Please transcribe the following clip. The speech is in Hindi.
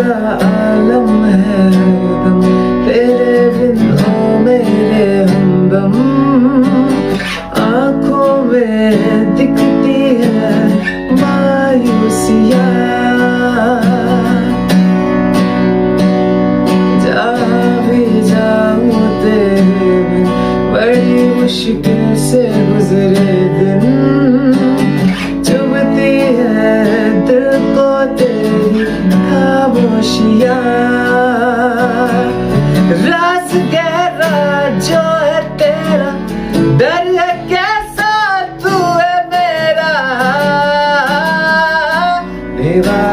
सा आलम है दम तेरे बिन हो मेरे हमदम। आंखों में दिखती है मायूसियाँ, जा भी जाऊं तेरे बिन बड़ी मुश्किल से गुजरे दिन। चुभती है दिल को तेरी खामोशियाँ, राज गहरा जो है तेरा दरिया कैसा तू है मेरा दीवार।